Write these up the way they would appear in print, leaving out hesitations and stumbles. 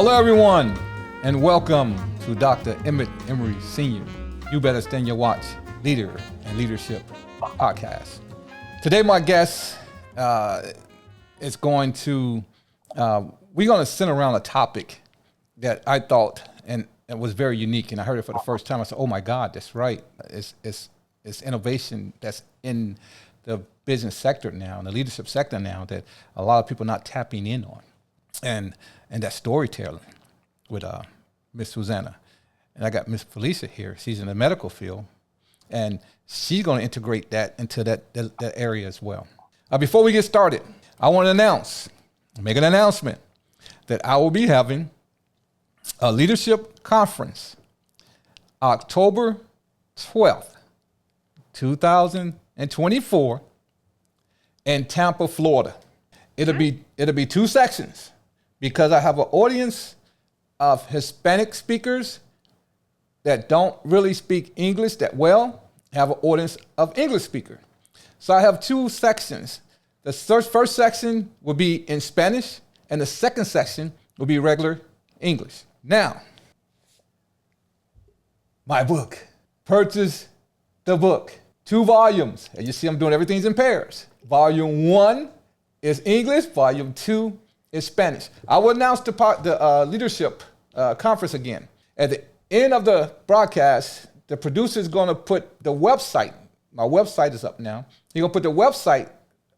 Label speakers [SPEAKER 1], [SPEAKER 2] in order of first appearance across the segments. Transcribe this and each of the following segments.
[SPEAKER 1] Hello, everyone, and welcome to Dr. Emmett Emery Sr. You Better Stand Your Watch Leader and Leadership Podcast. Today, my guest is going to, we're going to center around a topic that I thought and it was very unique, and I heard it for the first time. I said, "Oh my God, that's right! It's innovation that's in the business sector now, in the leadership sector now, that a lot of people are not tapping in on, and that storytelling with Miss Susana, and I got Miss Felicia here. She's in the medical field, and she's going to integrate that into that area as well. Before we get started, I want to make an announcement that I will be having a leadership conference October 12th, 2024 in Tampa, Florida. It'll be two sections because I have an audience of Hispanic speakers that don't really speak English that well. I have an audience of English speakers. So I have two sections. The first section will be in Spanish, and the second section will be regular English. Now, my book. Purchase the book. 2 volumes. And you see I'm doing everything in pairs. Volume 1 is English. Volume 2 is Spanish. I will announce the leadership conference again. At the end of the broadcast, the producer is going to put the website. My website is up now. He's going to put the website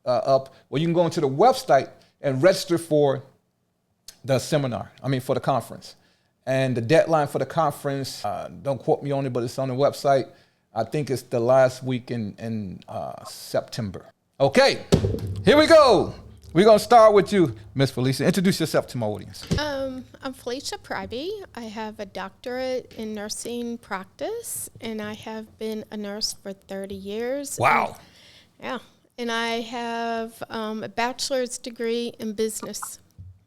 [SPEAKER 1] up where you can go into the website and register for the for the conference. And the deadline for the conference, don't quote me on it, but it's on the website. I think it's the last week in September. Okay, here we go. We're going to start with you, Miss Felicia. Introduce yourself to my audience.
[SPEAKER 2] I'm Felicia Pryby. I have a doctorate in nursing practice, and I have been a nurse for 30 years.
[SPEAKER 1] Wow.
[SPEAKER 2] And I have a bachelor's degree in business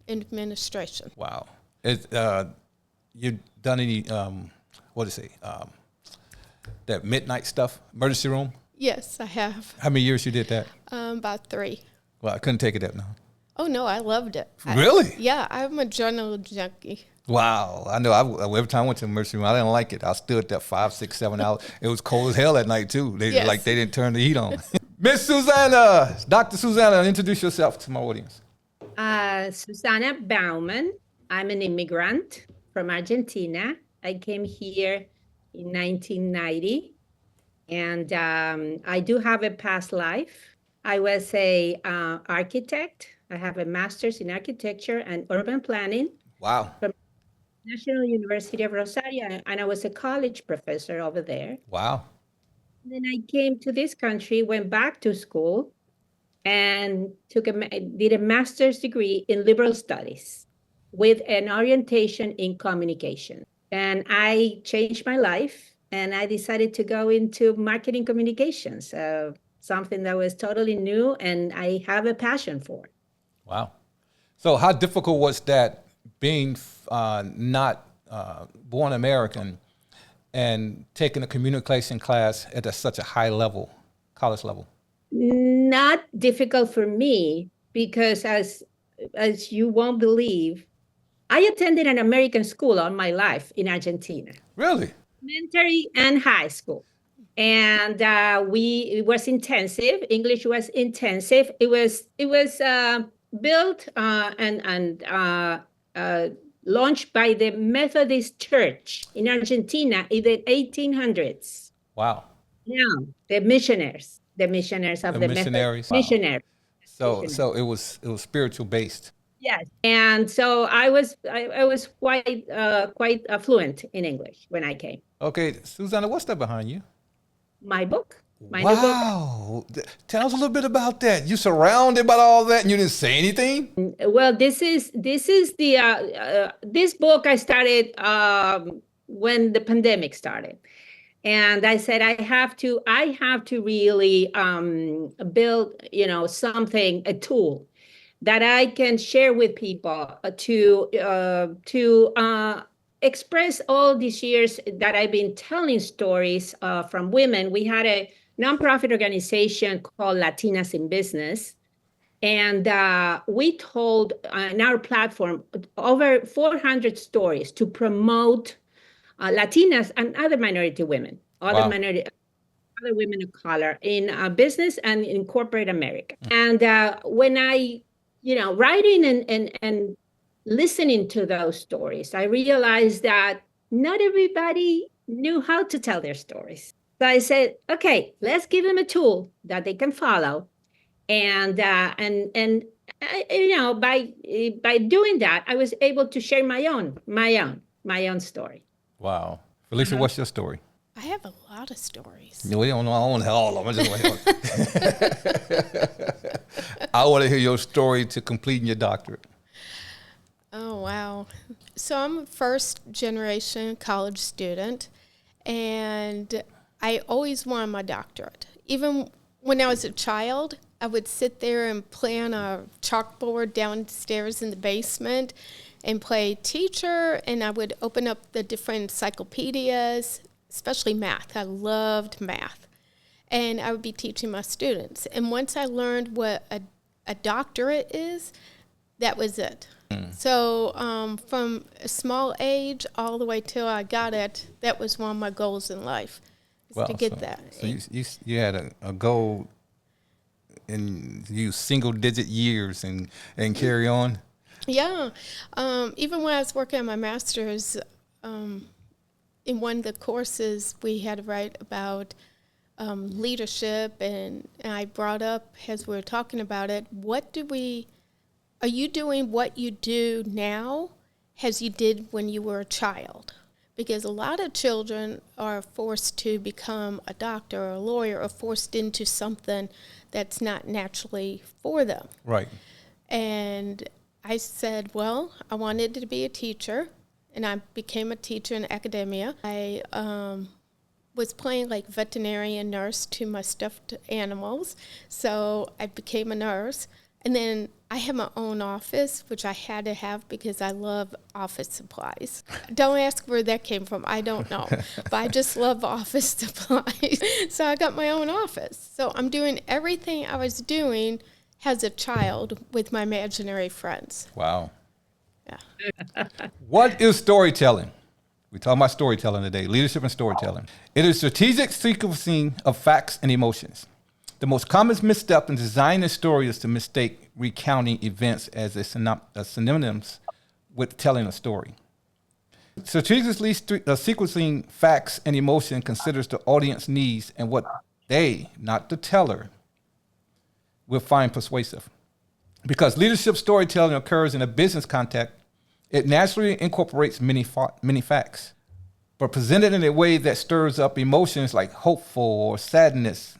[SPEAKER 2] administration.
[SPEAKER 1] Wow. You done any, that midnight stuff, emergency room?
[SPEAKER 2] Yes, I have.
[SPEAKER 1] How many years you did that?
[SPEAKER 2] About 3.
[SPEAKER 1] Well, I couldn't take it up now.
[SPEAKER 2] Oh, no, I loved it.
[SPEAKER 1] Really?
[SPEAKER 2] I'm a journal junkie.
[SPEAKER 1] Wow. I know. Every time I went to the emergency room, I didn't like it. I stood there 5, 6, 7 hours. It was cold as hell at night, too. They didn't turn the heat on. Miss Susana, Dr. Susana, introduce yourself to my audience.
[SPEAKER 3] Susana Baumann. I'm an immigrant from Argentina. I came here in 1990, and I do have a past life. I was a architect. I have a master's in architecture and urban planning.
[SPEAKER 1] Wow.
[SPEAKER 3] From National University of Rosario, and I was a college professor over there.
[SPEAKER 1] Wow.
[SPEAKER 3] And then I came to this country, went back to school, and did a master's degree in liberal studies with an orientation in communication. And I changed my life, and I decided to go into marketing communications, something that was totally new, and I have a passion for.
[SPEAKER 1] Wow. So how difficult was that being not born American and taking a communication class at such a high level, college level?
[SPEAKER 3] Not difficult for me, because as you won't believe, I attended an American school all my life in Argentina.
[SPEAKER 1] Really?
[SPEAKER 3] Elementary and high school. And it was intensive. English was intensive. It was built and launched by the Methodist Church in Argentina in the 1800s.
[SPEAKER 1] Wow.
[SPEAKER 3] Now, the missionaries of the
[SPEAKER 1] missionaries.
[SPEAKER 3] Wow. Missionaries.
[SPEAKER 1] So it was spiritual based.
[SPEAKER 3] Yes, and so I was quite fluent in English when I came.
[SPEAKER 1] Okay, Susana, what's that behind you?
[SPEAKER 3] My book. My
[SPEAKER 1] wow.
[SPEAKER 3] New book.
[SPEAKER 1] Tell us a little bit about that. You surrounded by all that and you didn't say anything?
[SPEAKER 3] Well, this is the this book I started when the pandemic started. And I said, I have to really build, something, a tool that I can share with people to express all these years that I've been telling stories from women. We had a nonprofit organization called Latinas in Business, And we told on our platform over 400 stories to promote Latinas and other minority women,
[SPEAKER 1] Wow.
[SPEAKER 3] other women of color in business and in corporate America. And when I, writing and listening to those stories, I realized that not everybody knew how to tell their stories. So I said, okay, let's give them a tool that they can follow, and by doing that, I was able to share my own story.
[SPEAKER 1] Wow. Felicia, what's your story?
[SPEAKER 2] I have a lot of stories.
[SPEAKER 1] We don't know. I want to hear all of them. I want to hear your story to completing your doctorate.
[SPEAKER 2] Oh, wow. So I'm a first generation college student, and I always wanted my doctorate. Even when I was a child, I would sit there and play on a chalkboard downstairs in the basement and play teacher, and I would open up the different encyclopedias, especially math. I loved math. And I would be teaching my students. And once I learned what a doctorate is, that was it. So from a small age all the way till I got it, that was one of my goals in life, to get that.
[SPEAKER 1] So you had a goal and use single digit years and carry on?
[SPEAKER 2] Yeah. Even when I was working on my master's, in one of the courses, we had to write about leadership, and I brought up, as we were talking about it, are you doing what you do now as you did when you were a child? Because a lot of children are forced to become a doctor or a lawyer, or forced into something that's not naturally for them.
[SPEAKER 1] Right.
[SPEAKER 2] And I said, well, I wanted to be a teacher, and I became a teacher in academia. I was playing like veterinarian nurse to my stuffed animals, so I became a nurse. And then I have my own office, which I had to have because I love office supplies. Don't ask where that came from. I don't know. But I just love office supplies. So I got my own office. So I'm doing everything I was doing as a child with my imaginary friends.
[SPEAKER 1] Wow.
[SPEAKER 2] Yeah.
[SPEAKER 1] What is storytelling? We're talking about storytelling today, leadership and storytelling. It is strategic sequencing of facts and emotions. The most common misstep in designing a story is to mistake recounting events as synonyms with telling a story. Strategically sequencing facts and emotion considers the audience needs and what they, not the teller, will find persuasive. Because leadership storytelling occurs in a business context, it naturally incorporates many facts, but presented in a way that stirs up emotions like hopeful or sadness,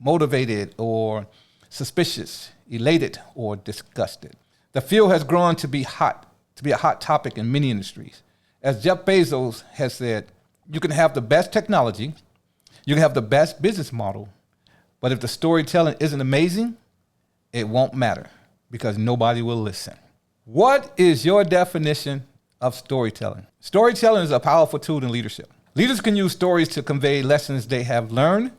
[SPEAKER 1] motivated or suspicious, elated or disgusted. The field has grown to be a hot topic in many industries. As Jeff Bezos has said, you can have the best technology, you can have the best business model, but if the storytelling isn't amazing, it won't matter because nobody will listen. What is your definition of storytelling? Storytelling is a powerful tool in leadership. Leaders can use stories to convey lessons they have learned,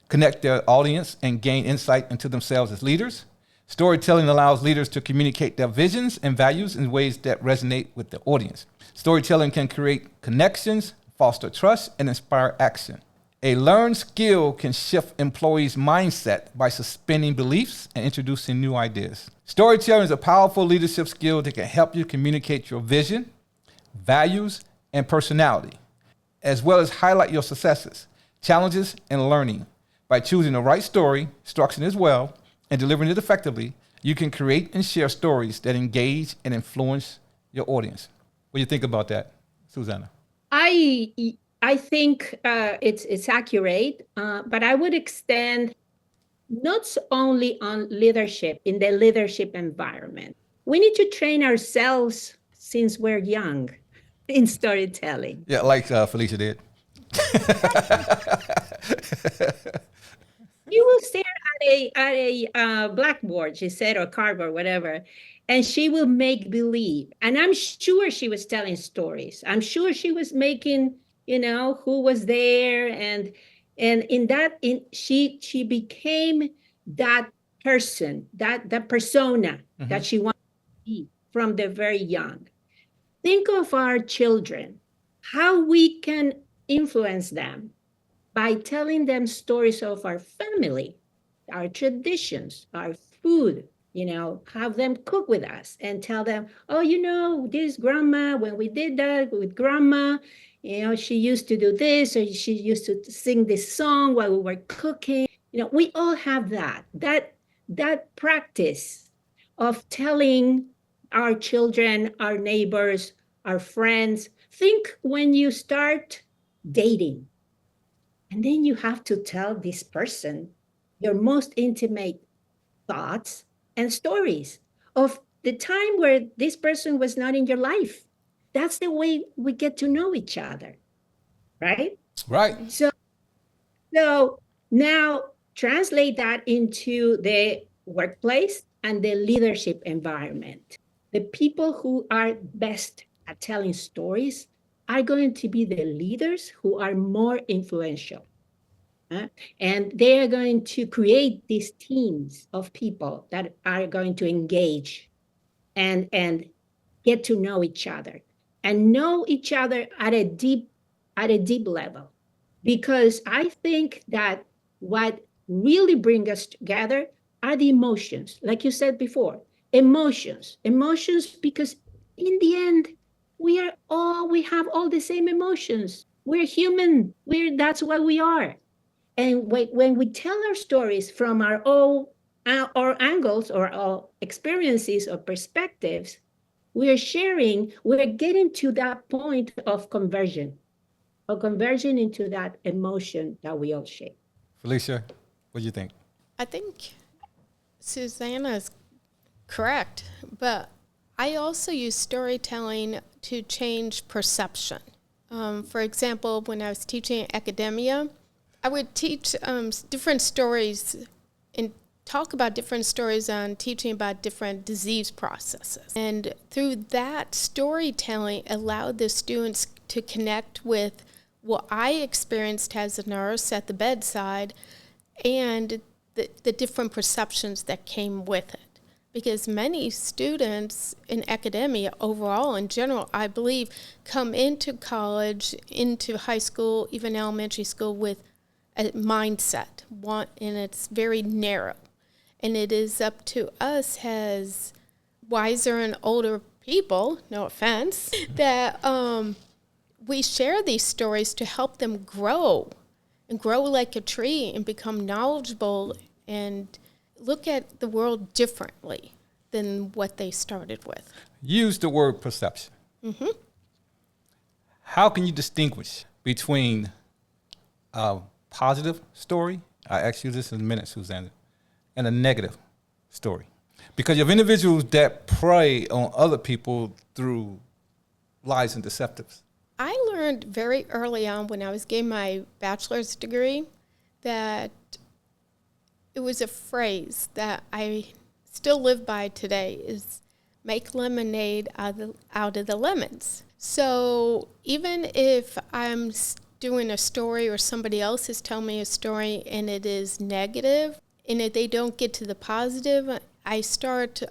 [SPEAKER 1] connect their audience, and gain insight into themselves as leaders. Storytelling allows leaders to communicate their visions and values in ways that resonate with the audience. Storytelling can create connections, foster trust, and inspire action. A learned skill can shift employees' mindset by suspending beliefs and introducing new ideas. Storytelling is a powerful leadership skill that can help you communicate your vision, values, and personality, as well as highlight your successes, challenges, and learning. By choosing the right story, structuring it well, and delivering it effectively, you can create and share stories that engage and influence your audience. What do you think about that, Susana?
[SPEAKER 3] I think it's accurate, but I would extend not only on leadership, in the leadership environment. We need to train ourselves since we're young in storytelling.
[SPEAKER 1] Yeah, like Felicia did.
[SPEAKER 3] You will stare at a blackboard, she said, or cardboard, whatever, and she will make believe. And I'm sure she was telling stories. I'm sure she was making, who was there, and she became that person, that persona that she wants to be from the very young. Think of our children, how we can influence them by telling them stories of our family, our traditions, our food, have them cook with us and tell them, oh, this grandma, when we did that with grandma, she used to do this, or she used to sing this song while we were cooking. We all have that practice of telling our children, our neighbors, our friends. Think when you start dating, and then you have to tell this person your most intimate thoughts and stories of the time where this person was not in your life. That's the way we get to know each other, right?
[SPEAKER 1] Right.
[SPEAKER 3] So now translate that into the workplace and the leadership environment. The people who are best at telling stories are going to be the leaders who are more influential. And they are going to create these teams of people that are going to engage and get to know each other and know each other at a deep level. Because I think that what really brings us together are the emotions, like you said before, emotions, because in the end, we have all the same emotions. We're human. That's what we are. And when we tell our stories from our angles or our experiences or perspectives, we're getting to that point of conversion into that emotion that we all share.
[SPEAKER 1] Felicia, what do you think?
[SPEAKER 2] I think Susana is correct, but I also use storytelling to change perception. For example, when I was teaching academia, I would teach different stories and talk about different stories on teaching about different disease processes. And through that storytelling allowed the students to connect with what I experienced as a nurse at the bedside and the different perceptions that came with it. Because many students in academia overall, in general, I believe, come into college, into high school, even elementary school with a mindset, and it's very narrow. And it is up to us as wiser and older people, no offense, that we share these stories to help them grow and grow like a tree and become knowledgeable and look at the world differently than what they started with.
[SPEAKER 1] Use the word perception. Mm-hmm. How can you distinguish between a positive story, I ask you this in a minute, Susana, and a negative story? Because you have individuals that prey on other people through lies and deceptives.
[SPEAKER 2] I learned very early on when I was getting my bachelor's degree that it was a phrase that I still live by today, is make lemonade out of the lemons. So even if I'm doing a story or somebody else is telling me a story and it is negative, and if they don't get to the positive, I start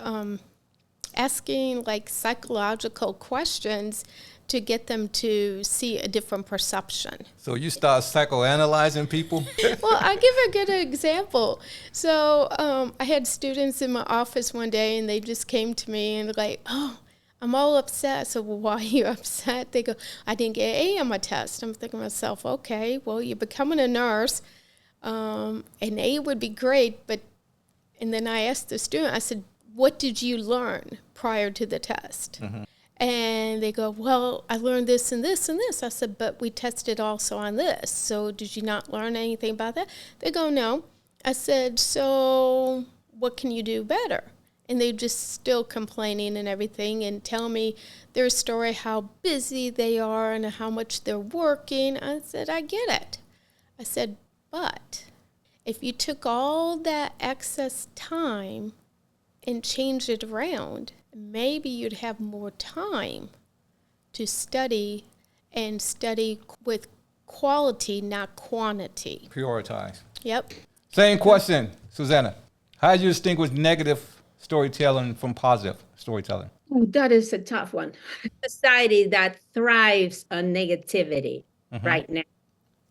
[SPEAKER 2] asking like psychological questions to get them to see a different perception.
[SPEAKER 1] So you start psychoanalyzing people?
[SPEAKER 2] Well, I'll give a good example. So I had students in my office one day, and they just came to me and like, oh, I'm all upset. So, well, why are you upset? They go, I didn't get an A on my test. I'm thinking to myself, okay, well, you're becoming a nurse. An A would be great, and then I asked the student, I said, what did you learn prior to the test? Mm-hmm. And they go, well, I learned this and this and this. I said, but we tested also on this. So did you not learn anything about that? They go, no. I said, so what can you do better? And they're just still complaining and everything and telling me their story, how busy they are and how much they're working. I said, I get it. I said, but if you took all that excess time and changed it around, maybe you'd have more time to study and study with quality, not quantity.
[SPEAKER 1] Prioritize.
[SPEAKER 2] Yep.
[SPEAKER 1] Same question, Susana. How do you distinguish negative storytelling from positive storytelling?
[SPEAKER 3] Oh, that is a tough one. Society that thrives on negativity right now,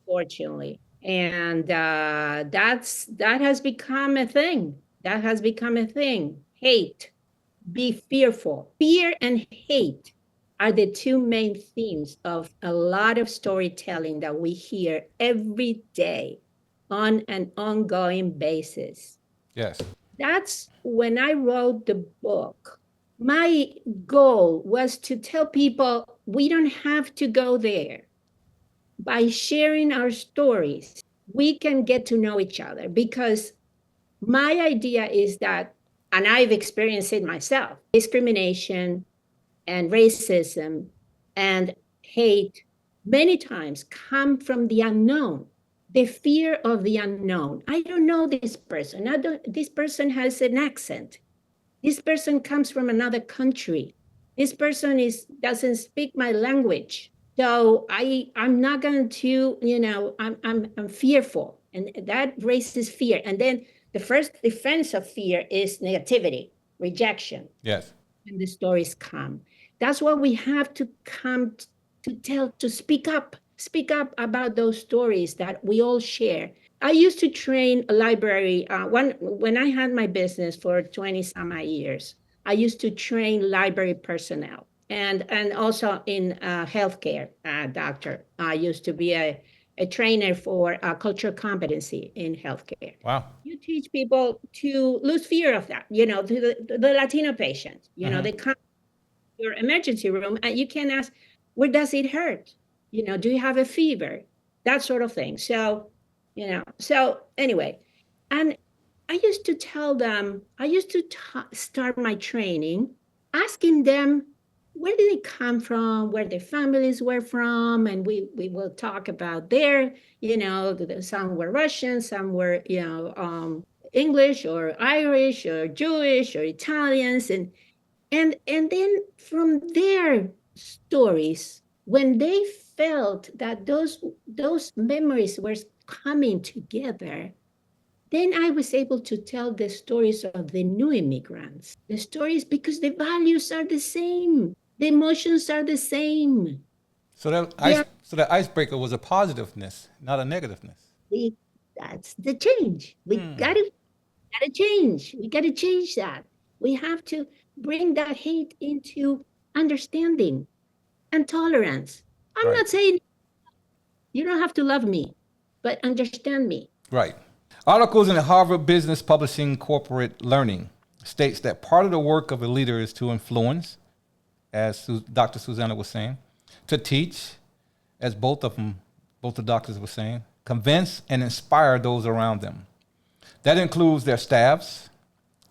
[SPEAKER 3] fortunately. And that has become a thing. That has become a thing. Hate, be fearful. Fear and hate are the two main themes of a lot of storytelling that we hear every day on an ongoing basis.
[SPEAKER 1] Yes.
[SPEAKER 3] That's when I wrote the book. My goal was to tell people we don't have to go there. By sharing our stories, we can get to know each other, because my idea is that, and I've experienced it myself, discrimination and racism and hate many times come from the unknown, the fear of the unknown. I don't know this person. This person has an accent. This person comes from another country. This person doesn't speak my language. So I'm not going to, I'm fearful, and that raises fear. And then the first defense of fear is negativity, rejection.
[SPEAKER 1] Yes.
[SPEAKER 3] When the stories come, that's what we have to come to speak up about those stories that we all share. I used to train a library when I had my business for 20 some odd years. I used to train library personnel, and also in healthcare, doctor. I used to be a trainer for cultural competency in healthcare.
[SPEAKER 1] Wow.
[SPEAKER 3] You teach people to lose fear of that. The Latino patient, they come to your emergency room and you can ask, where does it hurt? Do you have a fever? That sort of thing. So anyway, and I used to tell them, I used to start my training asking them, where did they come from, where their families were from, and we will talk about their, some were Russian, some were, English or Irish or Jewish or Italians, and then from their stories, when they felt that those memories were coming together, then I was able to tell the stories of the new immigrants, the stories, because the values are the same, the emotions are the same.
[SPEAKER 1] So that icebreaker was a positiveness, not a negativeness.
[SPEAKER 3] That's the change. We gotta change. We gotta change that. We have to bring that hate into understanding and tolerance. I'm not saying you don't have to love me, but understand me.
[SPEAKER 1] Right. Articles in the Harvard Business Publishing Corporate Learning states that part of the work of a leader is to influence, as Dr. Susana was saying, to teach, as both the doctors were saying, convince and inspire those around them. That includes their staffs,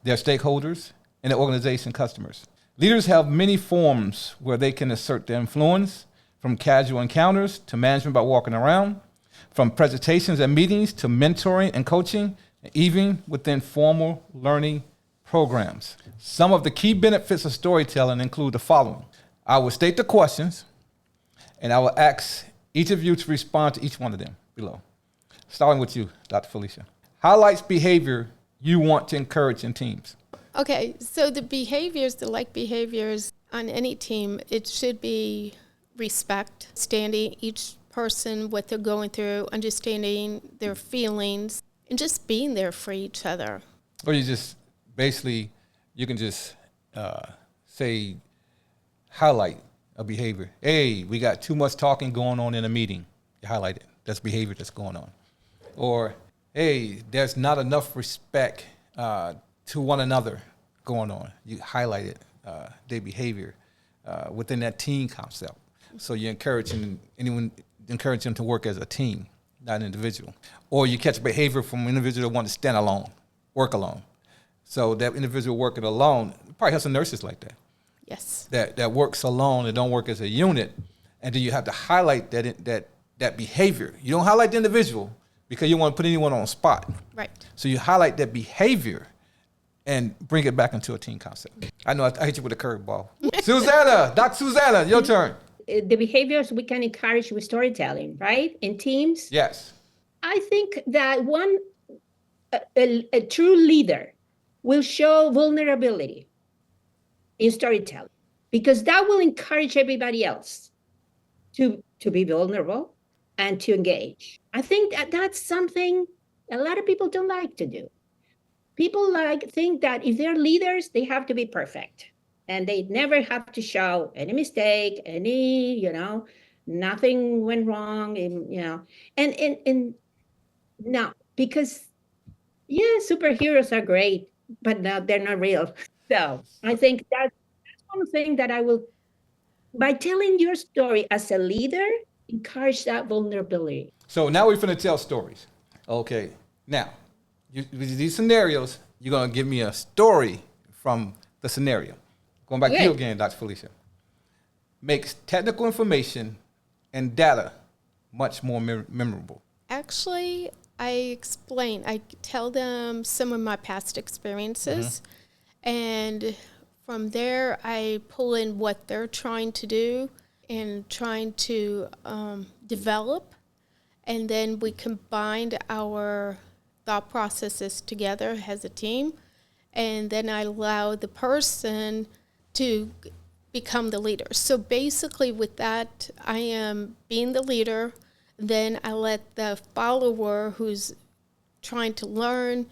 [SPEAKER 1] their stakeholders, and the organization customers. Leaders have many forms where they can assert their influence, from casual encounters to management by walking around, from presentations and meetings to mentoring and coaching, even within formal learning programs. Some of the key benefits of storytelling include the following. I will state the questions, and I will ask each of you to respond to each one of them below. Starting with you, Dr. Felicia. Highlights behavior you want to encourage in teams.
[SPEAKER 2] Okay, so the like behaviors on any team, it should be respect, standing each person, what they're going through, understanding their feelings, and just being there for each other.
[SPEAKER 1] Or you just, basically, you can just say, highlight a behavior. Hey, we got too much talking going on in a meeting. You highlight it. That's behavior that's going on. Or, hey, there's not enough respect to one another going on. You highlight it, their behavior within that team concept. So you're encouraging them to work as a team, not an individual. Or you catch behavior from an individual that wants to stand alone, work alone. So that individual working alone, probably have some nurses like that.
[SPEAKER 2] Yes.
[SPEAKER 1] That works alone and don't work as a unit. And then you have to highlight that behavior. You don't highlight the individual because you don't want to put anyone on the spot.
[SPEAKER 2] Right.
[SPEAKER 1] So you highlight that behavior and bring it back into a team concept. I know I hit you with a curveball. Susana, Dr. Susana, your turn.
[SPEAKER 3] The behaviors we can encourage with storytelling, right? In teams.
[SPEAKER 1] Yes.
[SPEAKER 3] I think that a true leader will show vulnerability in storytelling, because that will encourage everybody else to be vulnerable and to engage. I think that that's something a lot of people don't like to do. People think that if they're leaders, they have to be perfect and they never have to show any mistake, nothing went wrong, and no, because superheroes are great, but no, they're not real. So I think that's one thing that I will, by telling your story as a leader, encourage that vulnerability.
[SPEAKER 1] So now we're finna tell stories. Okay. Now, with these scenarios, you're gonna give me a story from the scenario. Going back to you again, Dr. Felicia. Makes technical information and data much more memorable.
[SPEAKER 2] Actually, I tell them some of my past experiences, and from there, I pull in what they're trying to do and trying to develop, and then we combined our thought processes together as a team, and then I allow the person to become the leader. So basically with that, I am being the leader, then I let the follower who's trying to learn,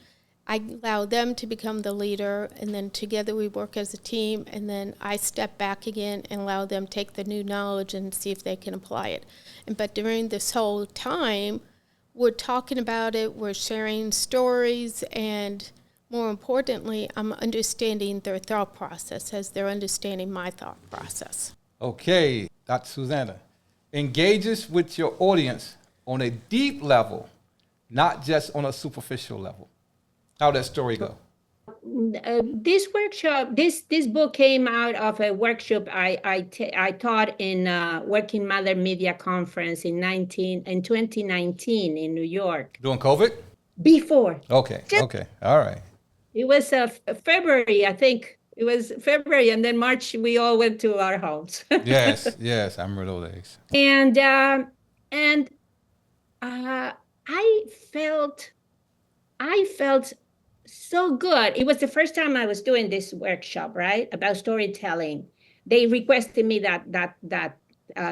[SPEAKER 2] I allow them to become the leader, and then together we work as a team, and then I step back again and allow them take the new knowledge and see if they can apply it. But during this whole time, we're talking about it, we're sharing stories, and more importantly, I'm understanding their thought process as they're understanding my thought process.
[SPEAKER 1] Okay, Dr. Susana. Engages with your audience on a deep level, not just on a superficial level. How'd that story go?
[SPEAKER 3] This workshop, this book came out of a workshop I taught in Working Mother Media Conference in 2019 in New York.
[SPEAKER 1] During COVID?
[SPEAKER 3] Before.
[SPEAKER 1] Okay, all right.
[SPEAKER 3] It was February, I think. It was February, and then March, we all went to our homes.
[SPEAKER 1] Yes, I remember those days.
[SPEAKER 3] And I felt so good. It was the first time I was doing this workshop, right, about storytelling. They requested me that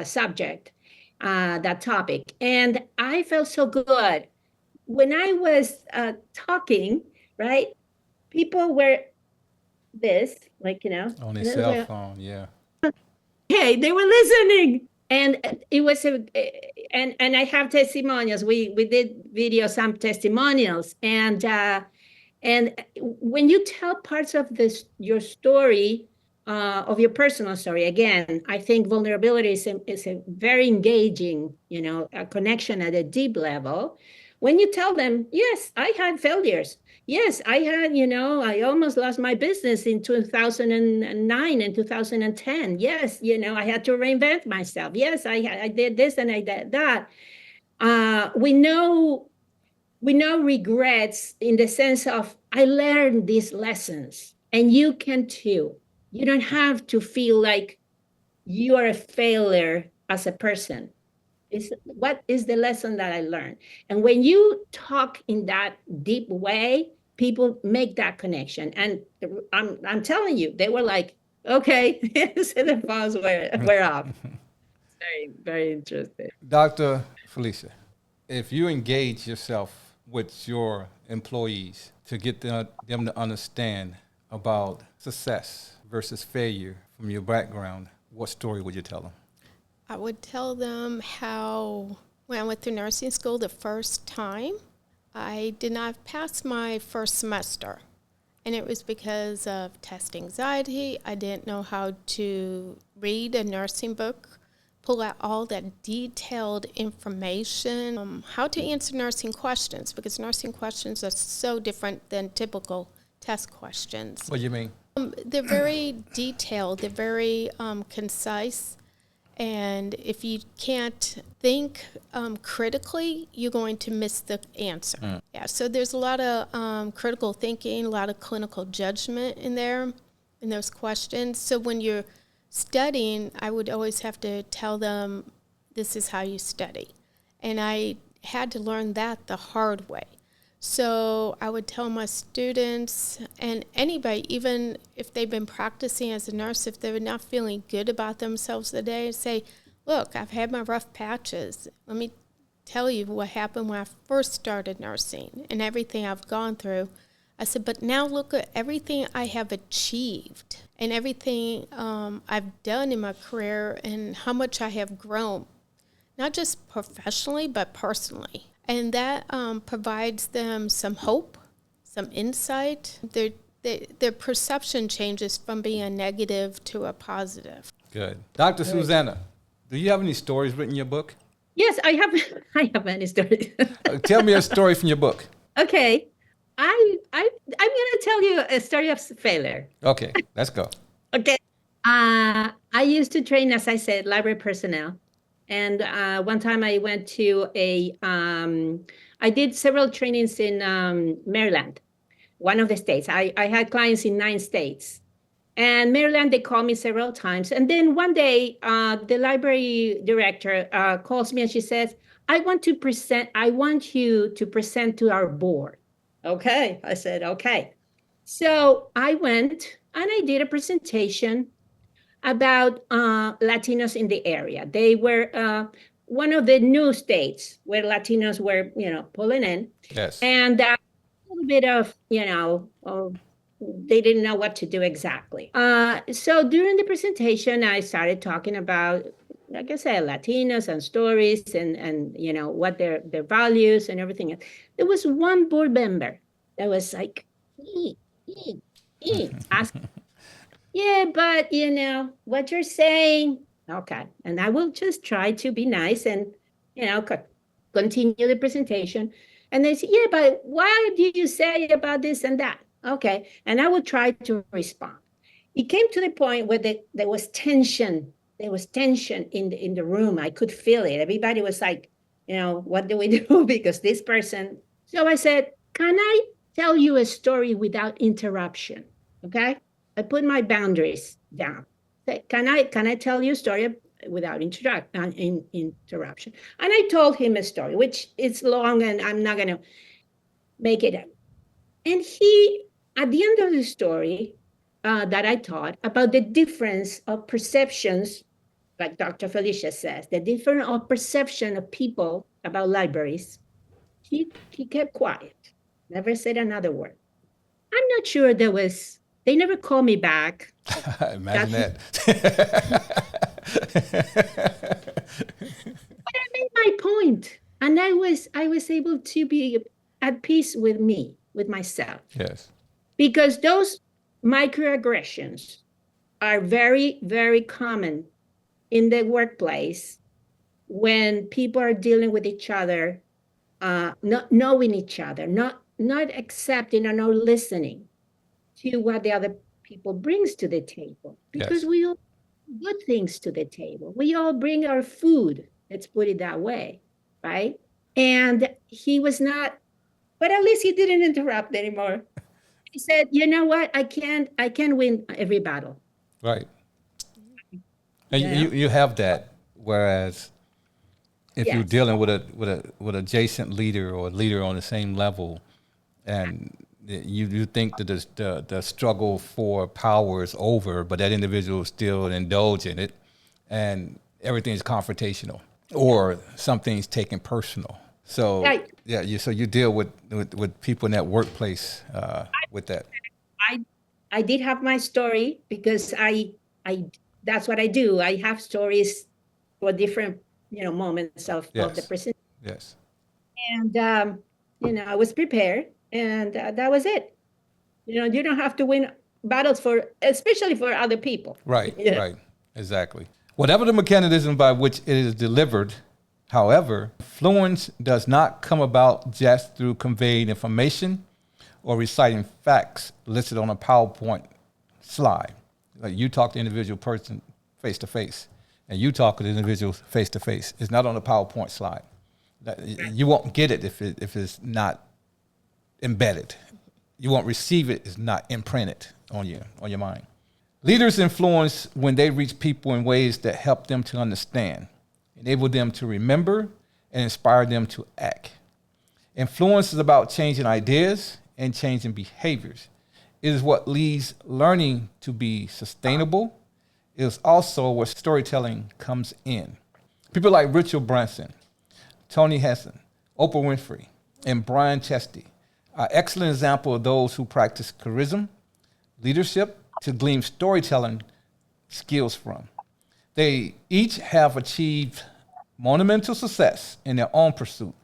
[SPEAKER 3] subject, that topic, and I felt so good. When I was talking, right, people were this,
[SPEAKER 1] on his cell phone, yeah.
[SPEAKER 3] Hey, they were listening, and it was and I have testimonials. We did video, some testimonials, and when you tell parts of your story, of your personal story, again, I think vulnerability is a very engaging, a connection at a deep level. When you tell them, yes, I had failures. Yes, I had, I almost lost my business in 2009 and 2010. Yes, I had to reinvent myself. Yes, I did this and I did that. We know regrets in the sense of, I learned these lessons, and you can too. You don't have to feel like you are a failure as a person. What is the lesson that I learned? And when you talk in that deep way, people make that connection. And I'm telling you, they were like, okay, so the phones were up. Very, very interesting.
[SPEAKER 1] Dr. Felicia, if you engage yourself with your employees to get them to understand about success versus failure from your background, what story would you tell them?
[SPEAKER 2] I would tell them how, when I went through nursing school the first time, I did not pass my first semester. And it was because of test anxiety. I didn't know how to read a nursing book, pull out all that detailed information, how to answer nursing questions, because nursing questions are so different than typical test questions.
[SPEAKER 1] What do you mean?
[SPEAKER 2] They're very detailed, they're very concise. And if you can't think critically, you're going to miss the answer. Yeah, so there's a lot of critical thinking, a lot of clinical judgment in there, in those questions. So when you're studying, I would always have to tell them, this is how you study. And I had to learn that the hard way. So I would tell my students and anybody, even if they've been practicing as a nurse, if they're not feeling good about themselves today, say, look, I've had my rough patches. Let me tell you what happened when I first started nursing and everything I've gone through. I said, but now look at everything I have achieved and everything I've done in my career and how much I have grown, not just professionally, but personally. And that provides them some hope, some insight. Their perception changes from being a negative to a positive.
[SPEAKER 1] Good. Dr. Susana, do you have any stories written in your book?
[SPEAKER 3] Yes, I have. I have many stories.
[SPEAKER 1] Tell me a story from your book.
[SPEAKER 3] Okay, I'm gonna tell you a story of failure.
[SPEAKER 1] Okay, let's go.
[SPEAKER 3] Okay. I used to train, as I said, library personnel. And one time I went to I did several trainings in Maryland, one of the states. I had clients in 9 states. And Maryland, they called me several times. And then one day, the library director calls me and she says, I want you to present to our board. Okay, I said, okay. So I went and I did a presentation about Latinos in the area. They were one of the new states where Latinos were, pulling in.
[SPEAKER 1] Yes.
[SPEAKER 3] And a little bit of, they didn't know what to do exactly. So during the presentation, I started talking about, like I said, Latinos and stories and what their values and everything. There was one board member that was like, asking, yeah, but what you're saying, okay. And I will just try to be nice and, continue the presentation. And they say, yeah, but why do you say about this and that? Okay. And I will try to respond. It came to the point where there was tension. There was tension in the room. I could feel it. Everybody was like, what do we do? Because this person. So I said, can I tell you a story without interruption? Okay. I put my boundaries down. Can I tell you a story without interruption? And I told him a story, which is long, and I'm not going to make it up. And he, at the end of the story that I taught about the difference of perceptions, like Dr. Felicia says, the difference of perception of people about libraries, he kept quiet, never said another word. I'm not sure they never called me back.
[SPEAKER 1] Imagine that.
[SPEAKER 3] But I made my point, and I was able to be at peace with myself.
[SPEAKER 1] Yes.
[SPEAKER 3] Because those microaggressions are very, very common in the workplace when people are dealing with each other, not knowing each other, not accepting or not listening to what the other people brings to the table. Because we all bring good things to the table. We all bring our food, let's put it that way, right? And he was not, but at least he didn't interrupt anymore. He said, you know what? I can't win every battle.
[SPEAKER 1] Right. And you have that. Whereas if you're dealing with a adjacent leader or a leader on the same level, and you think that the struggle for power is over, but that individual still indulge in it, and everything's confrontational or something's taken personal. So so you deal with people in that workplace with that.
[SPEAKER 3] I did have my story because I that's what I do. I have stories for different moments of the presentation.
[SPEAKER 1] Yes.
[SPEAKER 3] And I was prepared, and that was it. You don't have to win battles especially for other people.
[SPEAKER 1] Right. Right. Exactly. Whatever the mechanism by which it is delivered, however, influence does not come about just through conveying information or reciting facts listed on a PowerPoint slide. Like you talk to an individual person face to face, and you talk to the individual face to face. It's not on a PowerPoint slide. You won't get it if it's not embedded. You won't receive it. It's not imprinted on your mind. Leaders influence when they reach people in ways that help them to understand, enable them to remember, and inspire them to act. Influence is about changing ideas and changing behaviors. It is what leads learning to be sustainable. It is also where storytelling comes in. People like Richard Branson, Tony Heston, Oprah Winfrey, and Brian Chesty are excellent examples of those who practice charisma, leadership to glean storytelling skills from. They each have achieved monumental success in their own pursuit,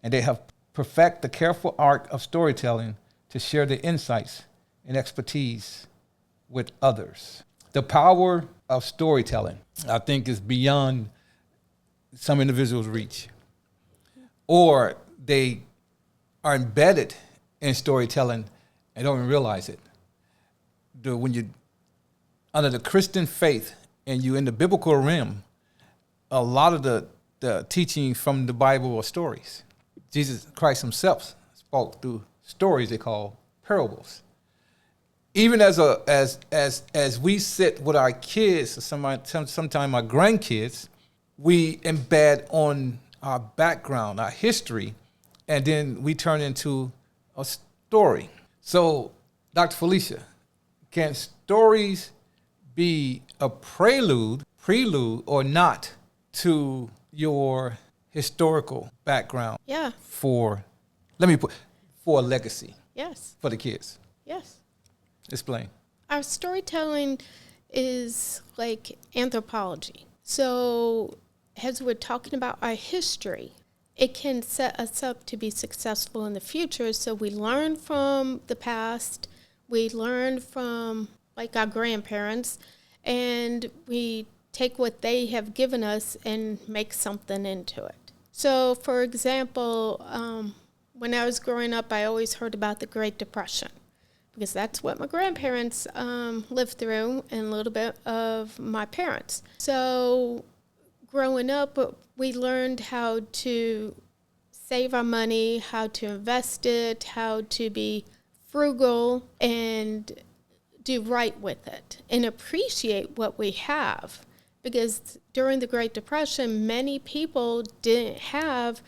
[SPEAKER 1] and they have perfected the careful art of storytelling to share their insights and expertise with others. The power of storytelling, I think, is beyond some individuals' reach, or they are embedded in storytelling and don't even realize it. When you under the Christian faith and you in the biblical realm, a lot of the teaching from the Bible are stories. Jesus Christ himself spoke through stories they call parables. Even as we sit with our kids, or sometimes our grandkids, we embed on our background, our history, and then we turn into a story. So, Dr. Felicia, can stories be a prelude or not to your historical background?
[SPEAKER 2] Yeah.
[SPEAKER 1] For a legacy.
[SPEAKER 2] Yes.
[SPEAKER 1] For the kids.
[SPEAKER 2] Yes.
[SPEAKER 1] Explain.
[SPEAKER 2] Our storytelling is like anthropology. So as we're talking about our history, it can set us up to be successful in the future. So we learn from the past, we learn from like our grandparents, and we take what they have given us and make something into it. So for example, when I was growing up, I always heard about the Great Depression, because that's what my grandparents lived through, and a little bit of my parents. So growing up, we learned how to save our money, how to invest it, how to be frugal and do right with it and appreciate what we have. Because during the Great Depression, many people didn't have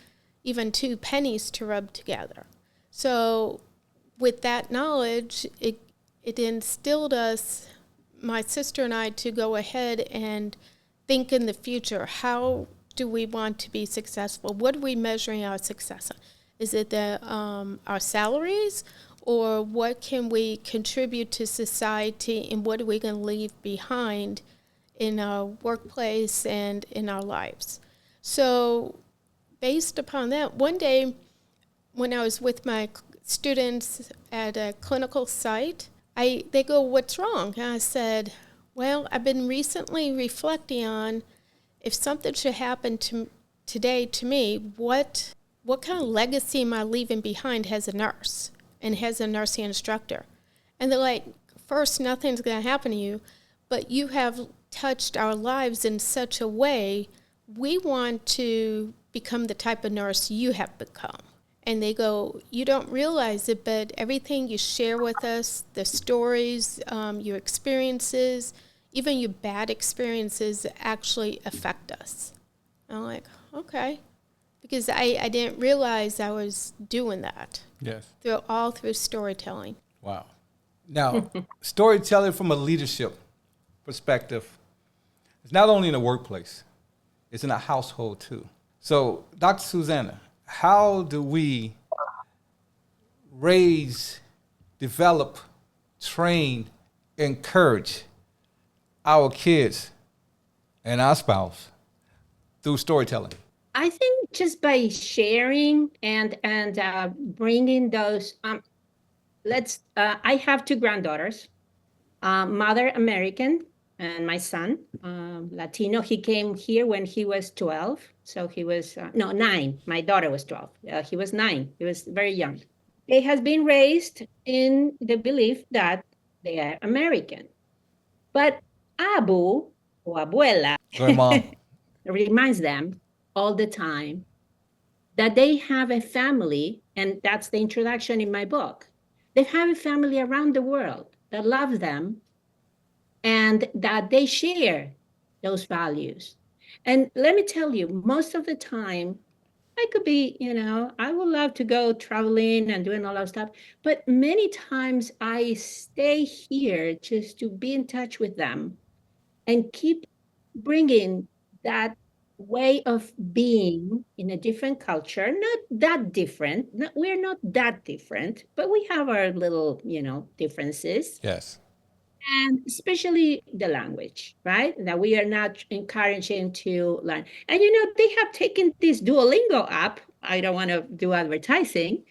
[SPEAKER 2] even 2 pennies to rub together. So with that knowledge, it instilled us, my sister and I, to go ahead and think in the future. How do we want to be successful? What are we measuring our success on? Is it our salaries, or what can we contribute to society, and what are we going to leave behind in our workplace and in our lives? So based upon that, one day when I was with my students at a clinical site, they go, "What's wrong?" And I said, "Well, I've been recently reflecting on if something should happen today to me, what kind of legacy am I leaving behind as a nurse and as a nursing instructor?" And they're like, "First, nothing's going to happen to you, but you have touched our lives in such a way, we want to become the type of nurse you have become." And they go, "You don't realize it, but everything you share with us, the stories, your experiences, even your bad experiences actually affect us." And I'm like, okay. Because I didn't realize I was doing that.
[SPEAKER 1] Yes.
[SPEAKER 2] Through storytelling.
[SPEAKER 1] Wow. Now, storytelling from a leadership perspective is not only in the workplace, it's in a household too. So, Dr. Susana, how do we raise, develop, train, encourage our kids and our spouse through storytelling?
[SPEAKER 3] I think just by sharing and bringing those. I have 2 granddaughters. Mother American, and my son Latino. He came here when he was 12, so he was 9. My daughter was 12. He was 9. He was very young. He has been raised in the belief that they are American, but abu or abuela reminds them all the time that they have a family, and that's the introduction in my book. They have a family around the world that loves them and that they share those values. And let me tell you, most of the time, I could be, I would love to go traveling and doing all that stuff. But many times I stay here just to be in touch with them and keep bringing that way of being in a different culture, not that different. We're not that different, but we have our little, differences.
[SPEAKER 1] Yes.
[SPEAKER 3] And especially the language, right? That we are not encouraging to learn. And they have taken this Duolingo app. I don't want to do advertising.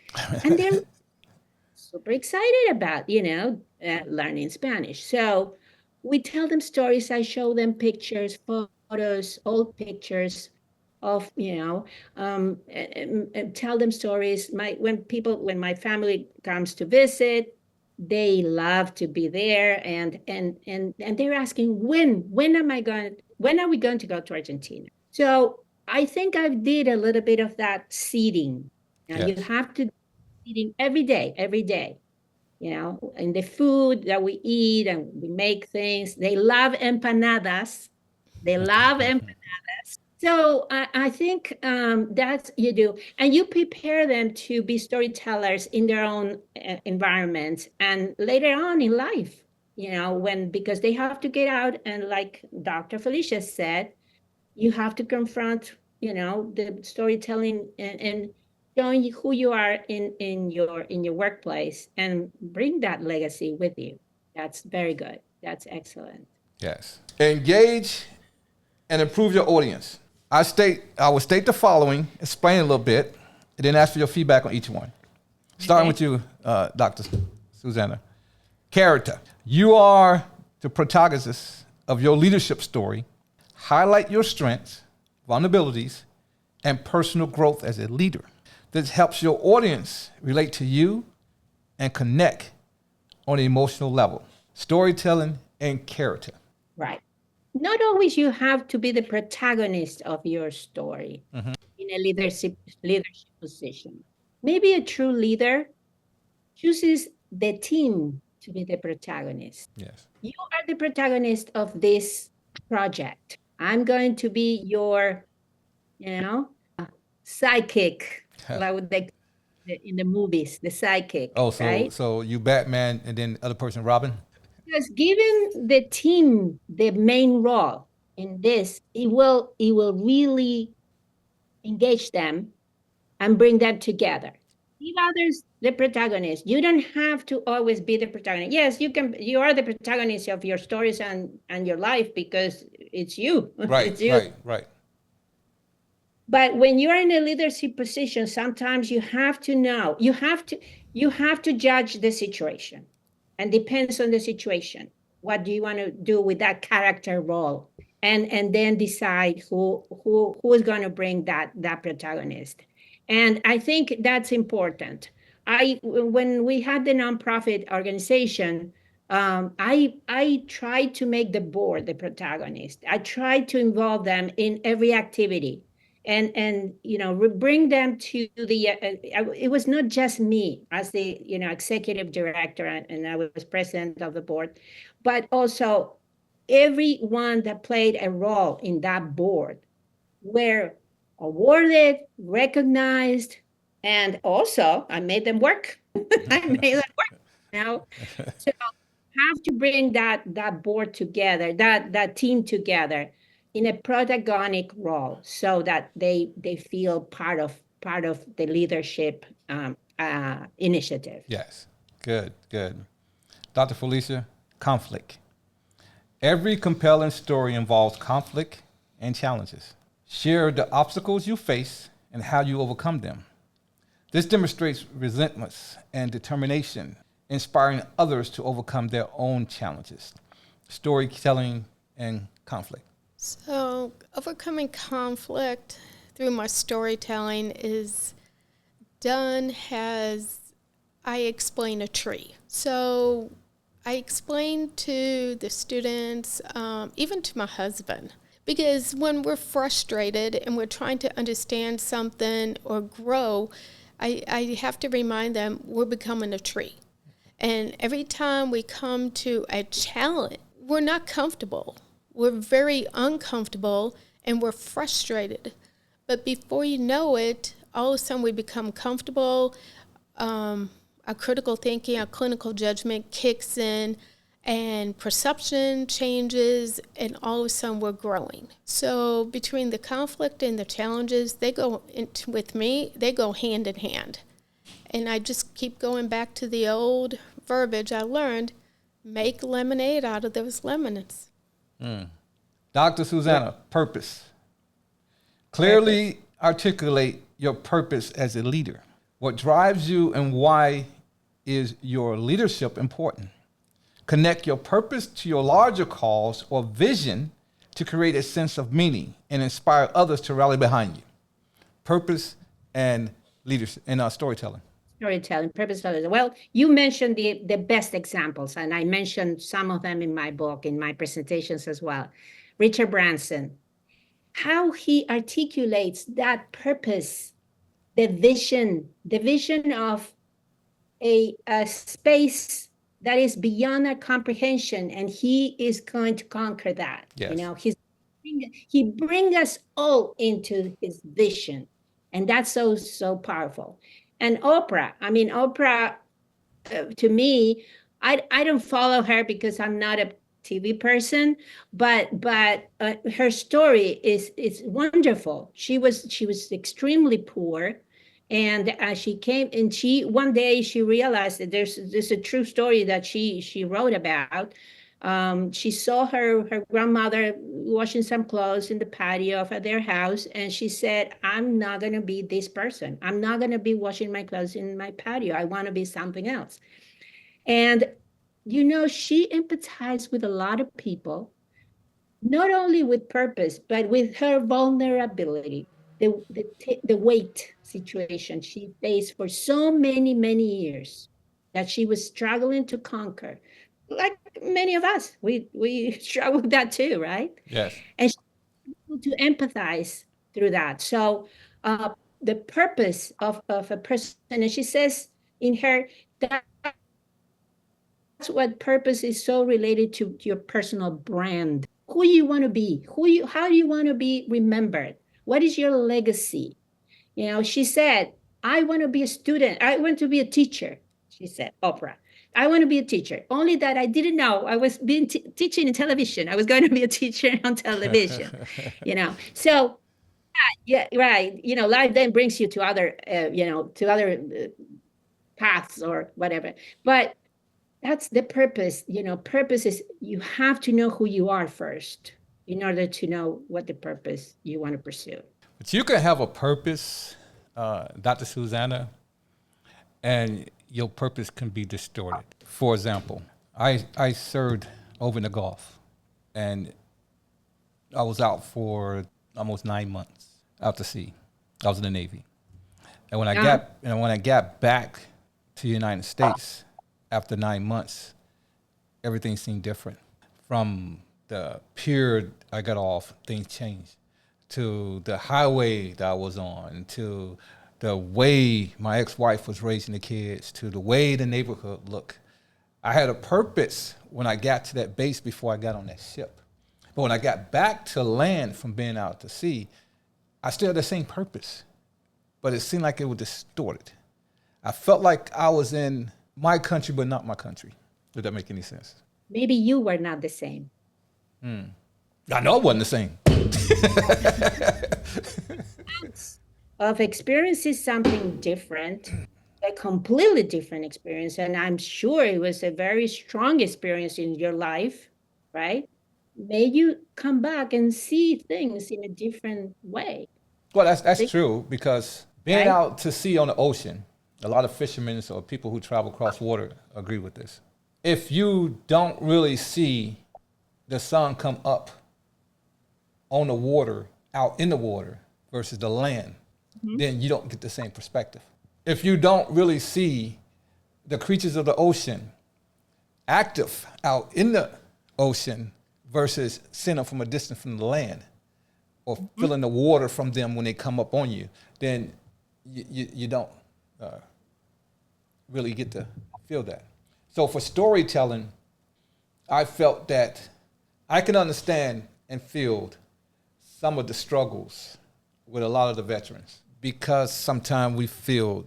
[SPEAKER 3] And they're super excited about, learning Spanish. So we tell them stories. I show them pictures, photos, old pictures of, and tell them stories. When my family comes to visit, they love to be there, and they're asking when are we going to go to Argentina? So I think I did a little bit of that seeding. Now you
[SPEAKER 1] Yes.
[SPEAKER 3] have to eating every day, and the food that we eat and we make things. They love empanadas. They love empanadas. So I think that's you do, and you prepare them to be storytellers in their own environments, and later on in life, because they have to get out, and like Dr. Felicia said, you have to confront, the storytelling and showing who you are in your workplace, and bring that legacy with you. That's very good. That's excellent.
[SPEAKER 1] Yes. Engage and improve your audience. I will state the following, explain a little bit, and then ask for your feedback on each one. Starting with you, Dr. Susana. Character. You are the protagonist of your leadership story. Highlight your strengths, vulnerabilities, and personal growth as a leader. This helps your audience relate to you and connect on an emotional level. Storytelling and character.
[SPEAKER 3] Right. Not always you have to be the protagonist of your story in a leadership position. Maybe a true leader chooses the team to be the protagonist.
[SPEAKER 1] Yes.
[SPEAKER 3] You are the protagonist of this project. I'm going to be your, sidekick, like they in the movies, the sidekick.
[SPEAKER 1] Oh, so
[SPEAKER 3] right?
[SPEAKER 1] so you Batman and then the other person Robin?
[SPEAKER 3] Because giving the team the main role in this, it will really engage them and bring them together. Give others the protagonist. You don't have to always be the protagonist. Yes, you are the protagonist of your stories and your life, because it's you.
[SPEAKER 1] Right,
[SPEAKER 3] It's you.
[SPEAKER 1] right.
[SPEAKER 3] But when you're in a leadership position, sometimes you have to know, you have to judge the situation, and depends on the situation. What do you want to do with that character role? And then decide who is going to bring that protagonist. And I think that's important. When we had the nonprofit organization, I tried to make the board the protagonist. I tried to involve them in every activity, and bring them to the. It was not just me as the executive director, and I was president of the board, but also everyone that played a role in that board were awarded, recognized, and also I made them work. I made them work now. So have to bring that board together, that team together in a protagonic role, so that they feel part of the leadership initiative.
[SPEAKER 1] Yes. Good. Dr. Felicia, conflict. Every compelling story involves conflict and challenges. Share the obstacles you face and how you overcome them. This demonstrates resentments and determination, inspiring others to overcome their own challenges. Storytelling and conflict.
[SPEAKER 2] So, overcoming conflict through my storytelling is done as I explain a tree. So, I explain to the students, even to my husband, because when we're frustrated and we're trying to understand something or grow, I have to remind them we're becoming a tree. And every time we come to a challenge, we're not comfortable. We're very uncomfortable and we're frustrated. But before you know it, all of a sudden we become comfortable. Our critical thinking, our clinical judgment kicks in, and perception changes, and all of a sudden we're growing. So between the conflict and the challenges, they go hand in hand. And I just keep going back to the old verbiage I learned: make lemonade out of those lemons.
[SPEAKER 1] Dr. Susana, purpose. Clearly articulate your purpose as a leader. What drives you and why is your leadership important? Connect your purpose to your larger cause or vision to create a sense of meaning and inspire others to rally behind you. Purpose and leadership and storytelling.
[SPEAKER 3] Storytelling, purpose. Well, you mentioned the best examples, and I mentioned some of them in my book, in my presentations as well. Richard Branson, how he articulates that purpose, the vision of a space that is beyond our comprehension, and he is going to conquer that.
[SPEAKER 1] Yes.
[SPEAKER 3] You know, he brings us all into his vision, and that's so powerful. And Oprah, to me, I don't follow her because I'm not a TV person, but her story is wonderful. She was extremely poor, and she came, and one day she realized that there's a true story that she wrote about. She saw her grandmother washing some clothes in the patio of their house, and she said, "I'm not going to be this person. I'm not going to be washing my clothes in my patio. I want to be something else." And she empathized with a lot of people, not only with purpose, but with her vulnerability, the weight situation she faced for so many years that she was struggling to conquer. Like many of us, we struggle with that too, right?
[SPEAKER 1] Yes.
[SPEAKER 3] And she was able to empathize through that. So the purpose of a person, and she says in her, that's what purpose is so related to your personal brand. Who you want to be, how do you want to be remembered? What is your legacy? She said, I want to be a student. I want to be a teacher. She said, Oprah, I want to be a teacher. Only that I didn't know I was being teaching in television. I was going to be a teacher on television, So yeah, right. Life then brings you to other, paths or whatever. But that's the purpose. Purpose is you have to know who you are first in order to know what the purpose you want to pursue.
[SPEAKER 1] But you can have a purpose, Dr. Susana, and your purpose can be distorted. For example, I served over in the Gulf, and I was out for almost 9 months out to sea. I was in the Navy, and when I got back to the United States after 9 months, everything seemed different. From the pier I got off, things changed. To the highway that I was on, to the way my ex-wife was raising the kids, to the way the neighborhood looked. I had a purpose when I got to that base before I got on that ship. But when I got back to land from being out to sea, I still had the same purpose, but it seemed like it was distorted. I felt like I was in my country, but not my country. Did that make any sense?
[SPEAKER 3] Maybe you were not the same.
[SPEAKER 1] I know it wasn't the same.
[SPEAKER 3] Of experiences something different, a completely different experience, and I'm sure it was a very strong experience in your life, right? Made you come back and see things in a different way.
[SPEAKER 1] Well, that's true, because being out to sea on the ocean, a lot of fishermen or people who travel cross water agree with this. If you don't really see the sun come up on the water, out in the water versus the land, then you don't get the same perspective. If you don't really see the creatures of the ocean active out in the ocean versus seeing them from a distance from the land, or feeling the water from them when they come up on you, then you don't really get to feel that. So for storytelling, I felt that I can understand and feel some of the struggles with a lot of the veterans because sometimes we feel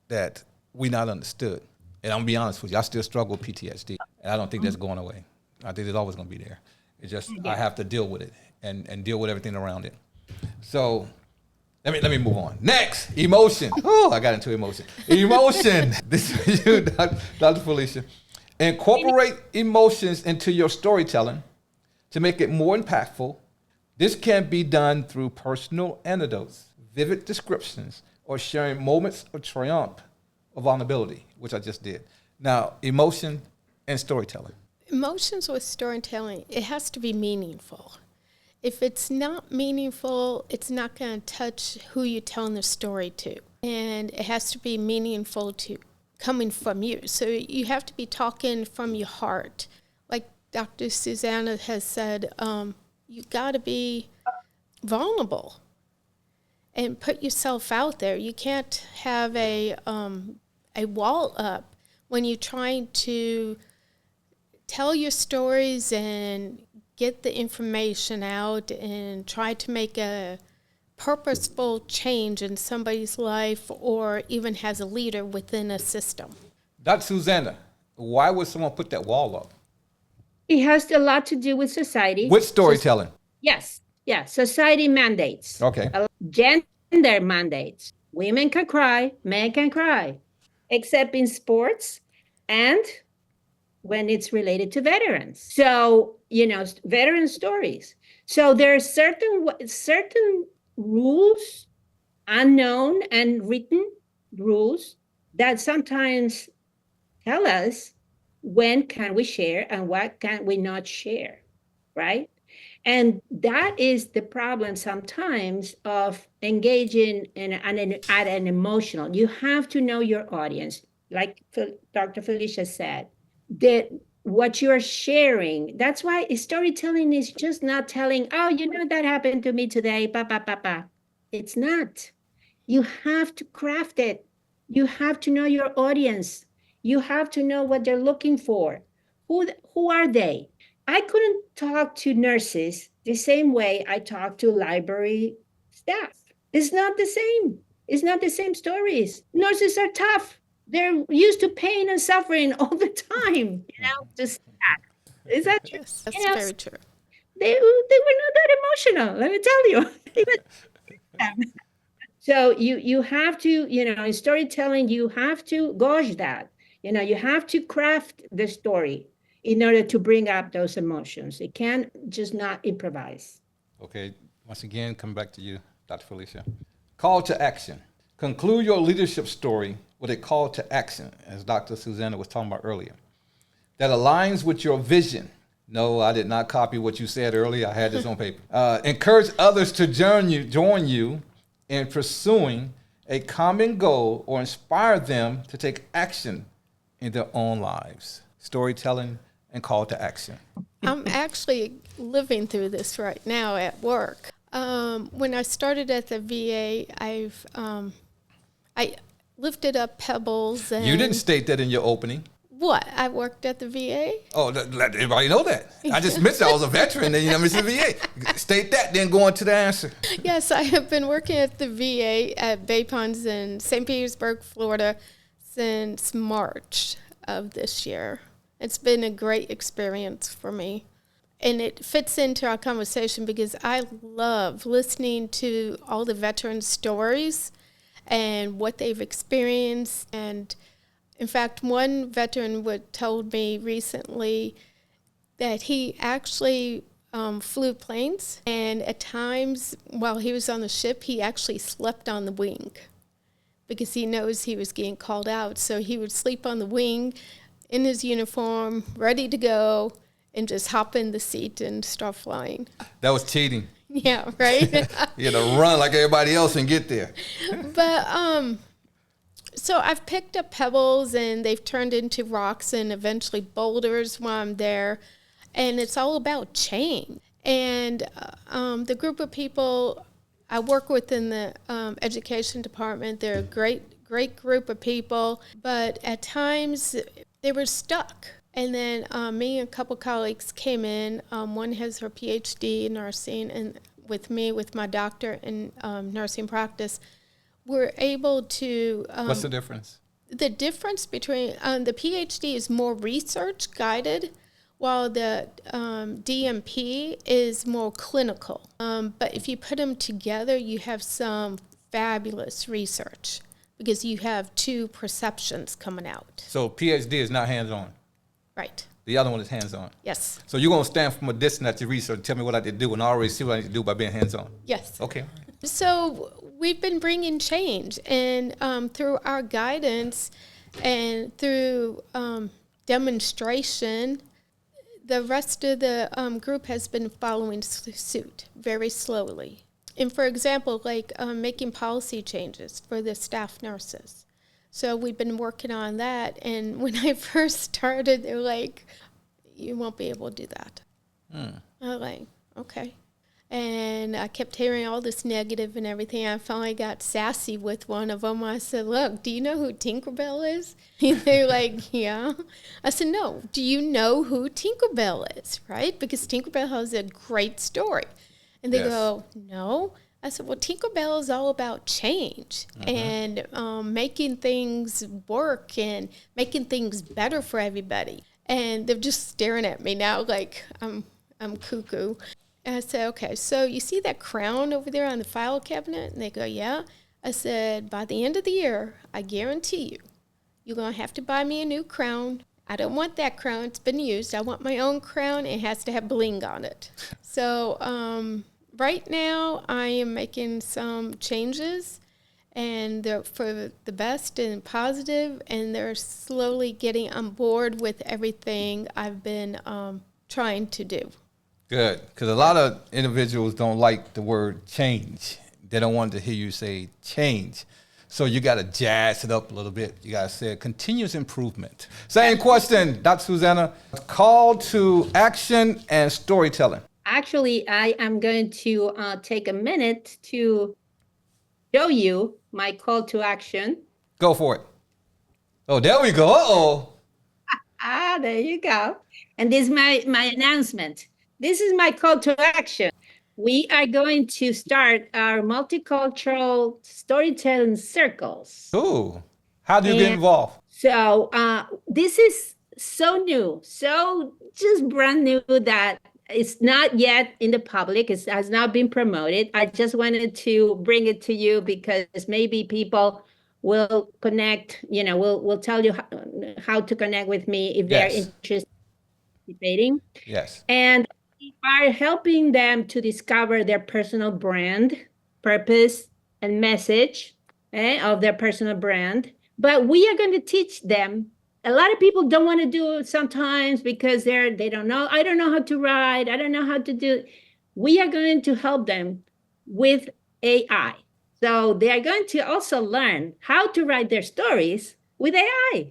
[SPEAKER 1] that we're not understood. And I'm gonna be honest with you, I still struggle with PTSD. And I don't think that's going away. I think it's always gonna be there. It's just I have to deal with it and deal with everything around it. So let me move on. Next, emotion. Oh, I got into emotion. Emotion. This is you, Dr. Felicia. Incorporate emotions into your storytelling to make it more impactful. This can be done through personal anecdotes, vivid descriptions, or sharing moments of triumph or vulnerability, which I just did. Now, emotion and storytelling.
[SPEAKER 2] Emotions with storytelling, it has to be meaningful. If it's not meaningful, it's not going to touch who you're telling the story to. And it has to be meaningful to coming from you. So you have to be talking from your heart. Like Dr. Susana has said, you got to be vulnerable and put yourself out there. You can't have a wall up when you're trying to tell your stories and get the information out and try to make a purposeful change in somebody's life or even as a leader within a system.
[SPEAKER 1] Dr. Susana, why would someone put that wall up?
[SPEAKER 3] It has a lot to do with society.
[SPEAKER 1] With storytelling?
[SPEAKER 3] Yes. Society mandates.
[SPEAKER 1] Okay.
[SPEAKER 3] Gender mandates. Women can cry, men can cry, except in sports and when it's related to veterans. So, veteran stories. So there are certain rules, unknown and written rules, that sometimes tell us when can we share and what can we not share, right? And that is the problem sometimes of engaging at an emotional. You have to know your audience, like Dr. Felicia said, that what you're sharing, that's why storytelling is just not telling, oh, that happened to me today, It's not. You have to craft it. You have to know your audience. You have to know what they're looking for. Who are they? I couldn't talk to nurses the same way I talk to library staff. It's not the same. It's not the same stories. Nurses are tough. They're used to pain and suffering all the time, just that. Is that true?
[SPEAKER 2] Yes, that's very true.
[SPEAKER 3] They were not that emotional, let me tell you. So you have to, in storytelling, you have to gauge that. You have to craft the story in order to bring up those emotions. It can't just not improvise.
[SPEAKER 1] Okay, once again, come back to you, Dr. Felicia. Call to action. Conclude your leadership story with a call to action, as Dr. Susana was talking about earlier, that aligns with your vision. No, I did not copy what you said earlier. I had this on paper. Encourage others to join you in pursuing a common goal or inspire them to take action in their own lives. Storytelling and call to action.
[SPEAKER 2] I'm actually living through this right now at work. When I started at the VA, I lifted up pebbles. And
[SPEAKER 1] you didn't state that in your opening.
[SPEAKER 2] What? I worked at the VA?
[SPEAKER 1] Oh, let everybody know that. I just mentioned I was a veteran and I'm at the VA. State that, then go on to the answer.
[SPEAKER 2] Yes, I have been working at the VA at Bay Ponds in St. Petersburg, Florida, since March of this year. It's been a great experience for me. And it fits into our conversation because I love listening to all the veterans' stories and what they've experienced. And in fact, one veteran told me recently that he actually flew planes, and at times while he was on the ship, he actually slept on the wing because he knows he was getting called out. So he would sleep on the wing in his uniform, ready to go, and just hop in the seat and start flying.
[SPEAKER 1] That was cheating.
[SPEAKER 2] Yeah, right?
[SPEAKER 1] You had to run like everybody else and get there.
[SPEAKER 2] But so I've picked up pebbles, and they've turned into rocks and eventually boulders while I'm there. And it's all about change. And the group of people I work with in the education department, they're a great group of people. But at times they were stuck. And then me and a couple colleagues came in. One has her PhD in nursing, and with me, with my doctor in nursing practice, we're able to...
[SPEAKER 1] What's the difference?
[SPEAKER 2] The difference between the PhD is more research guided, while the DMP is more clinical. But if you put them together, you have some fabulous research because you have two perceptions coming out.
[SPEAKER 1] So PhD is not hands-on.
[SPEAKER 2] Right.
[SPEAKER 1] The other one is hands-on.
[SPEAKER 2] Yes.
[SPEAKER 1] So you're going to stand from a distance at your research, tell me what I need to do, and I already see what I need to do by being hands-on.
[SPEAKER 2] Yes.
[SPEAKER 1] Okay.
[SPEAKER 2] So we've been bringing change, and through our guidance and through demonstration, the rest of the group has been following suit very slowly. And for example, like making policy changes for the staff nurses. So we've been working on that. And when I first started, they're like, you won't be able to do that. I was like, okay. And I kept hearing all this negative and everything. I finally got sassy with one of them. I said, look, do you know who Tinkerbell is? And they're like, yeah. I said, no, do you know who Tinkerbell is, right? Because Tinkerbell has a great story. And they go, no. I said, well, Tinkerbell is all about change and making things work and making things better for everybody. And they're just staring at me now like I'm cuckoo. And I said, okay, so you see that crown over there on the file cabinet? And they go, yeah. I said, by the end of the year, I guarantee you, you're going to have to buy me a new crown. I don't want that crown. It's been used. I want my own crown. It has to have bling on it. So right now, I am making some changes, and they're for the best and positive, and they're slowly getting on board with everything I've been trying to do.
[SPEAKER 1] Good, because a lot of individuals don't like the word change. They don't want to hear you say change. So you got to jazz it up a little bit. You got to say continuous improvement. Same question, Dr. Susana. Call to action and storytelling.
[SPEAKER 3] Actually, I am going to take a minute to show you my call to action.
[SPEAKER 1] Go for it. Oh, there we go. Uh-oh.
[SPEAKER 3] There you go. And this is my announcement. This is my call to action. We are going to start our multicultural storytelling circles.
[SPEAKER 1] Ooh, how do you get involved?
[SPEAKER 3] So this is so new, so just brand new that it's not yet in the public. It has not been promoted. I just wanted to bring it to you because maybe people will connect, we'll tell you how to connect with me if they're interested in participating.
[SPEAKER 1] Yes.
[SPEAKER 3] And we are helping them to discover their personal brand, purpose, and message of their personal brand. But we are going to teach them. A lot of people don't want to do it sometimes because they don't know. I don't know how to write. I don't know how to do it. We are going to help them with AI. So they are going to also learn how to write their stories with AI,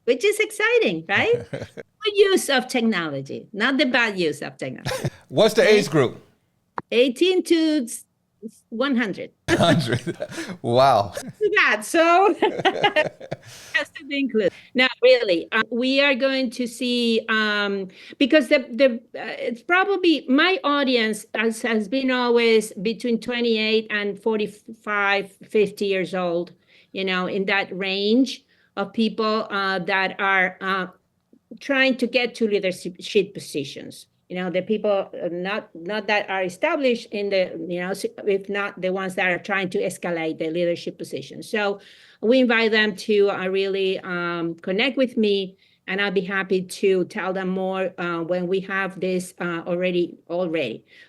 [SPEAKER 3] which is exciting, right? Good use of technology, not the bad use of technology.
[SPEAKER 1] What's the age group?
[SPEAKER 3] 18 to 100.
[SPEAKER 1] 100. Wow.
[SPEAKER 3] That so has to be included. Now, really, we are going to see because it's probably my audience has been always between 28 and 45, 50 years old. In that range of people that are trying to get to leadership positions. The people not that are established in the, if not the ones that are trying to escalate the leadership position. So we invite them to really connect with me, and I'll be happy to tell them more when we have this already.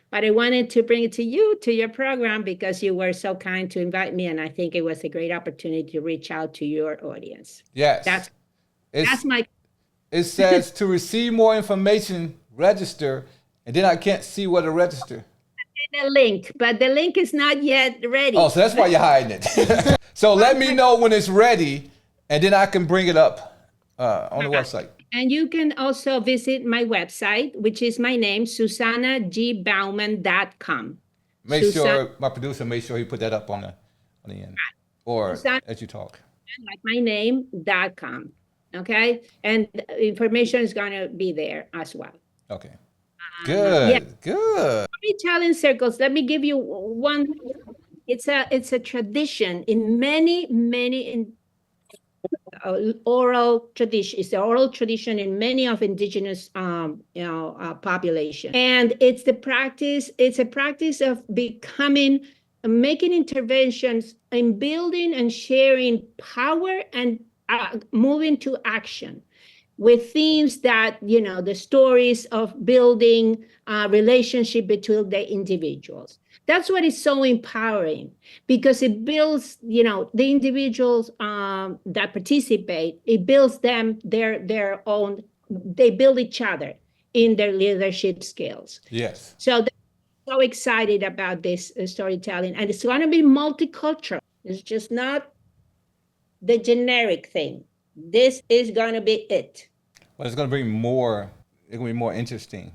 [SPEAKER 3] But I wanted to bring it to you, to your program, because you were so kind to invite me, and I think it was a great opportunity to reach out to your audience.
[SPEAKER 1] Yes.
[SPEAKER 3] That's my...
[SPEAKER 1] It says to receive more information, register, and then I can't see where to register.
[SPEAKER 3] The link, but the link is not yet ready.
[SPEAKER 1] Oh, so that's why you're hiding it. So let me know when it's ready, and then I can bring it up on the website.
[SPEAKER 3] And you can also visit my website, which is my name, SusanaBaumann.com.
[SPEAKER 1] Make sure my producer make sure he put that up on the end, or as you talk.
[SPEAKER 3] Like my name.com. Okay, and information is going to be there as well.
[SPEAKER 1] Okay. Good, good.
[SPEAKER 3] Storytelling circles. Let me give you one. It's a tradition in many oral tradition. It's the oral tradition in many of indigenous population, and it's the practice. It's a practice of making interventions in building and sharing power and moving to action with themes that, the stories of building a relationship between the individuals. That's what is so empowering, because it builds, the individuals that participate, it builds them their own, they build each other in their leadership skills.
[SPEAKER 1] Yes.
[SPEAKER 3] So they're so excited about this storytelling, and it's going to be multicultural. It's just not the generic thing. This is going to be it.
[SPEAKER 1] Well, it's going to bring more, it's going to be more interesting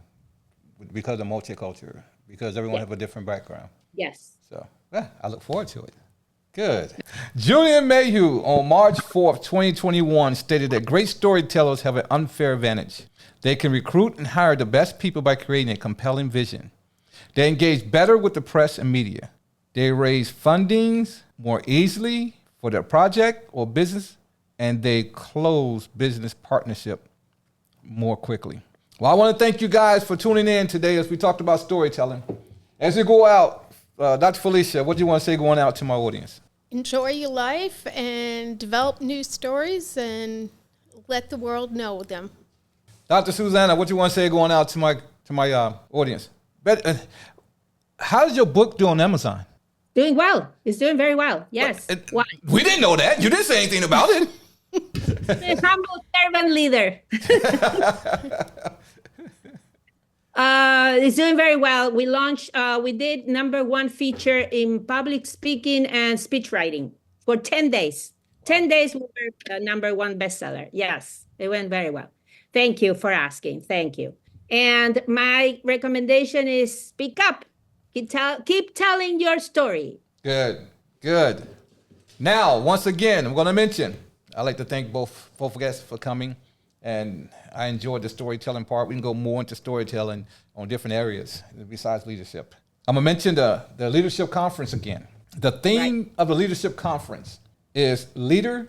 [SPEAKER 1] because of multicultural, because everyone have a different background.
[SPEAKER 3] Yes.
[SPEAKER 1] So, yeah, I look forward to it. Good. Julian Mayhew on March 4th, 2021 stated that great storytellers have an unfair advantage. They can recruit and hire the best people by creating a compelling vision. They engage better with the press and media. They raise fundings more easily for their project or business, and they close business partnership more quickly. Well, I want to thank you guys for tuning in today as we talked about storytelling. As we go out, Dr. Felicia, what do you want to say going out to my audience?
[SPEAKER 2] Enjoy your life and develop new stories and let the world know them.
[SPEAKER 1] Dr. Susana, what do you want to say going out to my audience? How does your book do on Amazon?
[SPEAKER 3] Doing well. It's doing very well. Yes.
[SPEAKER 1] Why? We didn't know that. You didn't say anything about it.
[SPEAKER 3] Humble servant leader. It's doing very well. We launched, we did #1 feature in public speaking and speech writing for 10 days. 10 days we were #1 bestseller. Yes, it went very well. Thank you for asking. Thank you. And my recommendation is speak up. Keep telling your story.
[SPEAKER 1] Good, good. Now, once again, I'm going to mention, I'd like to thank both guests for coming, and I enjoyed the storytelling part. We can go more into storytelling on different areas besides leadership. I'm going to mention the leadership conference again. The theme of the leadership conference is leader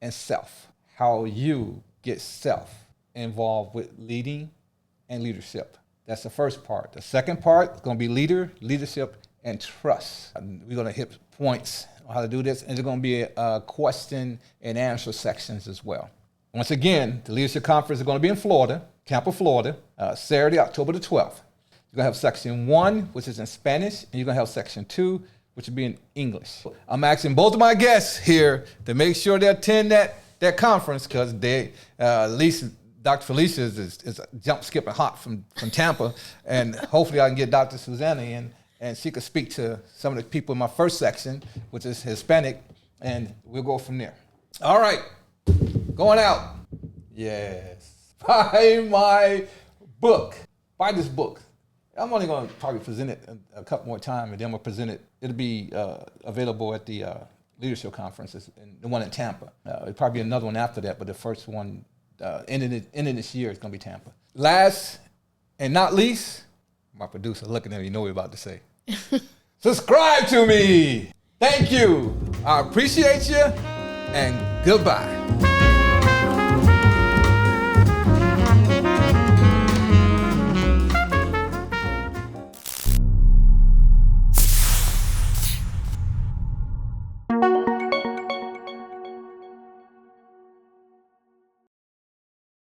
[SPEAKER 1] and self, how you get self involved with leading and leadership. That's the first part. The second part is going to be leadership, and trust. We're going to hit points on how to do this, and there's going to be a question and answer sections as well. Once again, the leadership conference is going to be in Florida, Tampa, Florida, Saturday, October the 12th. You're going to have section 1, which is in Spanish, and you're going to have section 2, which will be in English. I'm asking both of my guests here to make sure they attend that conference, because they, at least Dr. Felicia is jump, skip, and hop from Tampa, and hopefully I can get Dr. Susana in, and she could speak to some of the people in my first section, which is Hispanic, and we'll go from there. All right, going out. Yes, buy my book. Buy this book. I'm only going to probably present it a couple more times, and then we'll present it. It'll be available at the leadership conferences, the one in Tampa. It'll probably be another one after that, but the first one, ending this year, is going to be Tampa. Last and not least, my producer looking at me, you know what we're about to say. Subscribe to me. Thank you. I appreciate you, and goodbye.